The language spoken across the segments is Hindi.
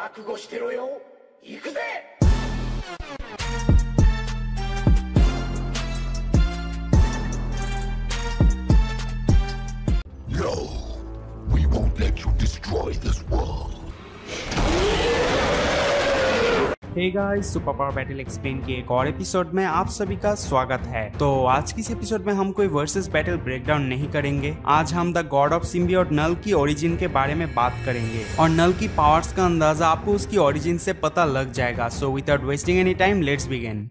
覚悟してろよ。行くぜ。No, we won't let you destroy this world. Hey guys, super power battle explain के एक और एपिसोड में आप सभी का स्वागत है। तो आज की इस एपिसोड में हम कोई वर्सेस बैटल ब्रेकडाउन नहीं करेंगे। आज हम द गॉड ऑफ सिम्बियोट नल की ओरिजिन के बारे में बात करेंगे और नल की पावर्स का अंदाजा आपको उसकी ओरिजिन से पता लग जाएगा। So without wasting any time, let's begin.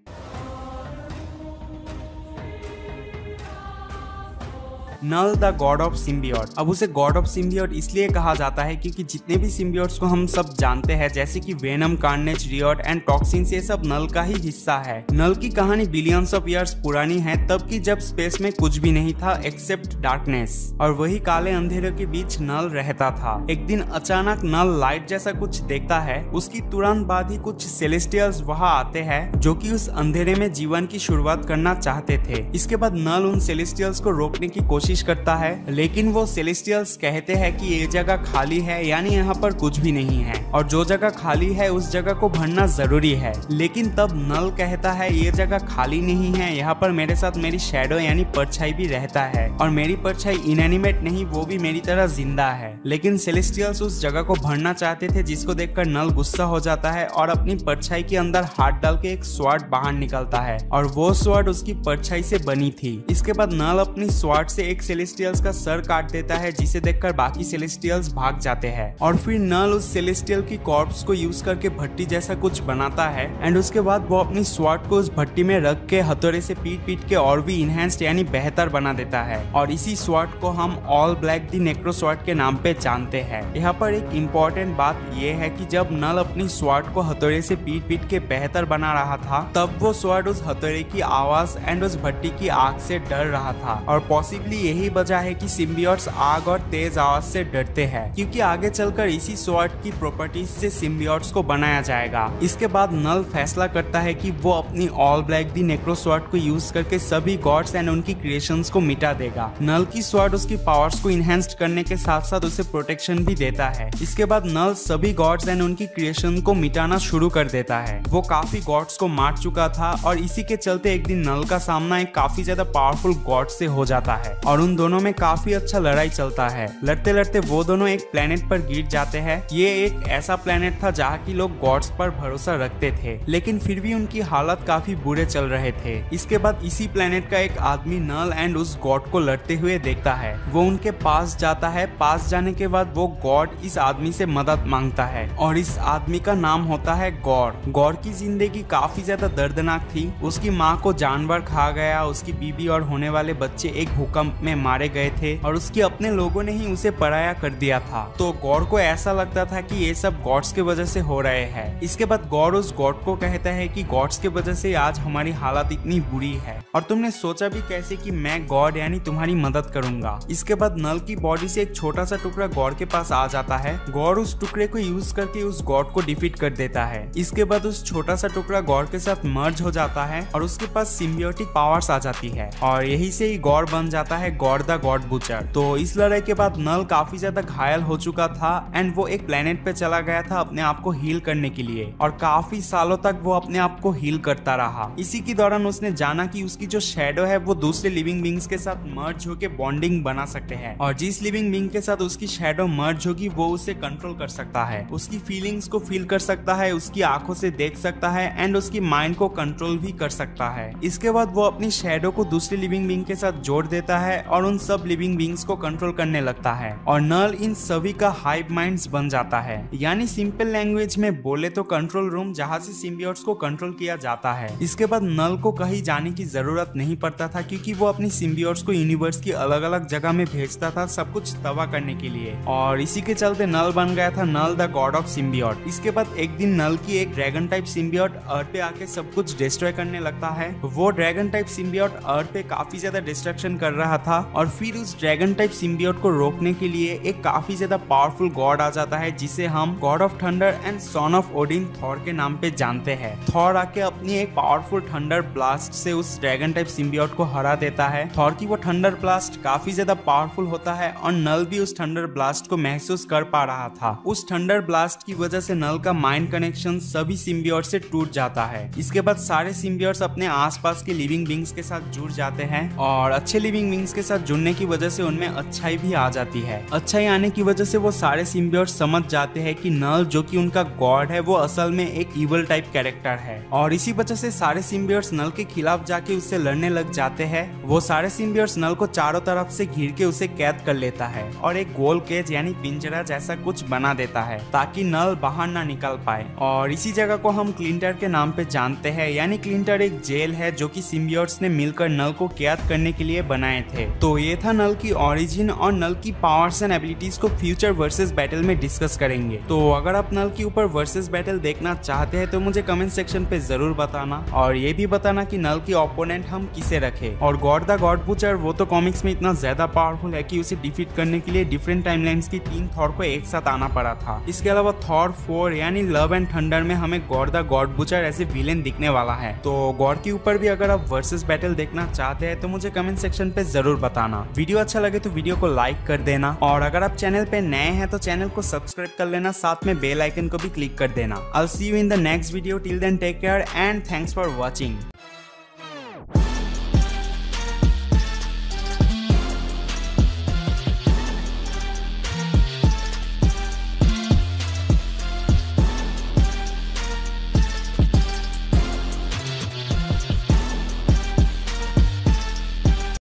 Knull the god of symbiote. अब उसे गॉड ऑफ सिम्बियोट इसलिए कहा जाता है क्योंकि जितने भी सिम्बियोट्स को हम सब जानते हैं, जैसे कि venom, carnage, Riot and toxins, ये सब नल का ही हिस्सा है। नल की कहानी बिलियंस ऑफ ईयर्स पुरानी है, तब की जब स्पेस में कुछ भी नहीं था एक्सेप्ट डार्कनेस, और वही काले अंधेरे के बीच नल रहता था। एक दिन अचानक नल लाइट जैसा कुछ देखता है। उसकी तुरंत बाद ही कुछ सेलेस्टियल्स वहां आते हैं जो कि उस अंधेरे में जीवन की शुरुआत करना चाहते थे। इसके बाद नल उन सेलेस्टियल्स को रोकने की कोशिश करता है, लेकिन वो सेलेस्टियल्स कहते हैं कि ये जगह खाली है, यानी यहाँ पर कुछ भी नहीं है, और जो जगह खाली है उस जगह को भरना जरूरी है। लेकिन तब नल कहता है ये जगह खाली नहीं है, यहाँ पर मेरे साथ मेरी शैडो यानी परछाई भी रहता है, और मेरी परछाई इनएनिमेट नहीं, वो भी मेरी तरह जिंदा है। लेकिन सेलेस्टियल्स उस जगह को भरना चाहते थे, जिसको देखकर नल गुस्सा हो जाता है और अपनी परछाई के अंदर हाथ डाल के एक स्वॉर्ड बाहर निकलता है, और वो स्वॉर्ड उसकी परछाई से बनी थी। इसके बाद नल अपनी स्वॉर्ड से एक सेलेस्टियल्स का सर काट देता है, जिसे देखकर बाकी सेलेस्टियल्स भाग जाते हैं, और फिर नल उस सेलेस्टियल की कॉर्प्स को यूज करके भट्टी जैसा कुछ बनाता है, एंड उसके बाद वो अपनी स्वॉर्ड को उस भट्टी में रख के हथौड़े से पीट के और भी इनहेंस्ड यानी बेहतर बना देता है, और इसी स्वॉर्ड को हम ऑल ब्लैक दी नेक्रो स्वॉर्ड के नाम पे जानते हैं। यहाँ पर एक इम्पोर्टेंट बात ये है कि जब नल अपनी स्वॉर्ड को हथौड़े से पीट के बेहतर बना रहा था, तब वो स्वॉर्ड उस हथौड़े की आवाज एंड उस भट्टी की आग से डर रहा था, और पॉसिबली यही वजह है कि सिम्बियोट्स आग और तेज आवाज से डरते हैं, क्योंकि आगे चलकर इसी स्वॉर्ड की प्रॉपर्टीज से सिम्बियोट्स को बनाया जाएगा। इसके बाद नल फैसला करता है कि वो अपनी ऑल ब्लैक दी नेक्रो स्वॉर्ड को यूज करके सभी गॉड्स एंड उनकी क्रिएशंस को मिटा देगा। नल की स्वॉर्ड उसकी पावर्स को इनहेंस्ड करने के साथ साथ उसे प्रोटेक्शन भी देता है। इसके बाद नल सभी गॉड्स एंड उनकी क्रिएशन को मिटाना शुरू कर देता है। वो काफी गॉड्स को मार चुका था, और इसी के चलते एक दिन नल का सामना एक काफी ज्यादा पावरफुल गॉड से हो जाता है, और उन दोनों में काफी अच्छा लड़ाई चलता है। लड़ते लड़ते वो दोनों एक प्लेनेट पर गिर जाते हैं। ये एक ऐसा प्लेनेट था जहाँ की लोग गॉड्स पर भरोसा रखते थे, लेकिन फिर भी उनकी हालत काफी बुरे चल रहे थे। इसके बाद इसी प्लेनेट का एक आदमी नल एंड उस गॉड को लड़ते हुए देखता है। वो उनके पास जाता है। पास जाने के बाद वो गॉड इस आदमी से मदद मांगता है, और इस आदमी का नाम होता है गौर। गौर की जिंदगी काफी ज्यादा दर्दनाक थी। उसकी माँ को जानवर खा गया, उसकी बीबी और होने वाले बच्चे एक भूकंप में मारे गए थे, और उसके अपने लोगों ने ही उसे पराया कर दिया था। तो गौर को ऐसा लगता था कि ये सब गॉड्स के वजह से हो रहे हैं। इसके बाद गौर उस गॉड को कहता है कि गॉड्स के वजह से आज हमारी हालत इतनी बुरी है, और तुमने सोचा भी कैसे कि मैं गॉड यानी तुम्हारी मदद करूंगा। इसके बाद नल की बॉडी से एक छोटा सा टुकड़ा गौर के पास आ जाता है। गौर उस टुकड़े को यूज करके उस गॉड को डिफीट कर देता है। इसके बाद उस छोटा सा टुकड़ा गौर के साथ मर्ज हो जाता है, और उसके पास सिम्बियोटिक पावर्स आ जाती है, और यही से ही गौर बन जाता है गॉड द गॉड बुचर। तो इस लड़ाई के बाद नल काफी ज्यादा घायल हो चुका था, एंड वो एक प्लेनेट पे चला गया था अपने आप को हील करने के लिए, और काफी सालों तक वो अपने आप को हील करता रहा। इसी के दौरान उसने जाना कि उसकी जो शैडो है वो दूसरे लिविंग बींग्स के साथ मर्ज होके बॉन्डिंग बना सकते हैं, और जिस लिविंग बींग के साथ उसकी शैडो मर्ज होगी वो उसे कंट्रोल कर सकता है, उसकी फीलिंग्स को फील कर सकता है, उसकी आंखों से देख सकता है, एंड उसकी माइंड को कंट्रोल भी कर सकता है। इसके बाद वो अपनी शैडो को दूसरे लिविंग बींग के साथ जोड़ देता है, और उन सब लिविंग बींग्स को कंट्रोल करने लगता है, और नल इन सभी का हाइव माइंड्स बन जाता है। यानी सिंपल लैंग्वेज में बोले तो कंट्रोल रूम, जहाँ से सिम्बियोट्स को कंट्रोल किया जाता है। इसके बाद नल को कहीं जाने की जरूरत नहीं पड़ता था, क्योंकि वो अपनी सिम्बियोट्स को यूनिवर्स की अलग अलग जगह में भेजता था सब कुछ तबाह करने के लिए, और इसी के चलते नल बन गया था नल द गॉड ऑफ सिम्बियोट। इसके बाद एक दिन नल की एक ड्रैगन टाइप सिम्बियोट अर्थ पे आके सब कुछ डिस्ट्रॉय करने लगता है। वो ड्रैगन टाइप सिम्बियोट अर्थ पे काफी ज्यादा डिस्ट्रक्शन कर रहा था, था और फिर उस ड्रैगन टाइप सिम्बियोट को रोकने के लिए एक काफी ज्यादा पावरफुल गॉड आ जाता है जिसे हम God of thunder and son of Odin Thor के नाम पे जानते हैं। थॉर आके अपनी एक पावरफुल थंडर ब्लास्ट से उस ड्रैगन टाइप सिम्बियोट को हरा देता है। थॉर की वो थंडर ब्लास्ट काफी ज्यादा पावरफुल होता है और नल भी उस थंडर ब्लास्ट को महसूस कर पा रहा था। उस थंडर ब्लास्ट की वजह से नल का माइंड कनेक्शन सभी सिम्बियोट से टूट जाता है। इसके बाद सारे सिम्बियोट्स अपने आसपास के लिविंग बींग्स के साथ जुड़ जाते हैं और अच्छे लिविंग बींग्स के साथ जुड़ने की वजह से उनमें अच्छाई भी आ जाती है। अच्छाई आने की वजह से वो सारे सिम्बियोट्स समझ जाते हैं कि नल जो कि उनका गॉड है वो असल में एक इवल टाइप कैरेक्टर है और इसी वजह से सारे सिम्बियोट्स नल के खिलाफ जाके उससे लड़ने लग जाते हैं। वो सारे सिम्बियोट्स नल को चारों तरफ से घेर के उसे कैद कर लेता है और एक गोल केज यानी पिंजरा जैसा कुछ बना देता है ताकि नल बाहर ना निकल पाए। और इसी जगह को हम क्लिंटर के नाम पे जानते हैं, यानी क्लिंटर एक जेल है जो कि सिम्बियोट्स ने मिलकर नल को कैद करने के लिए बनाए थे। तो ये था नल की ओरिजिन और नल की पावर्स एंड एबिलिटीज को फ्यूचर वर्सेस बैटल में डिस्कस करेंगे। तो अगर आप नल के ऊपर वर्सेस बैटल देखना चाहते हैं तो मुझे कमेंट सेक्शन पे जरूर बताना और ये भी बताना कि नल की ओपोनेंट हम किसे रखें। और गॉड द गॉड बुचर वो तो कॉमिक्स में इतना ज्यादा पावरफुल है कि उसे डिफीट करने के लिए डिफरेंट टाइमलाइंस की 3 थॉर को एक साथ आना पड़ा था। इसके अलावा थॉर 4 यानी लव एंड थंडर में हमें गॉड द गॉड बुचर ऐसे विलेन दिखने वाला है। तो गॉड के ऊपर भी अगर आप वर्सेस बैटल देखना चाहते हैं तो मुझे कमेंट सेक्शन पे जरूर बताना। वीडियो अच्छा लगे तो वीडियो को लाइक कर देना और अगर आप चैनल पे नए हैं तो चैनल को सब्सक्राइब कर लेना, साथ में बेल आइकन को भी क्लिक कर देना। I'll see you in the next video. Till then, take care and thanks for watching.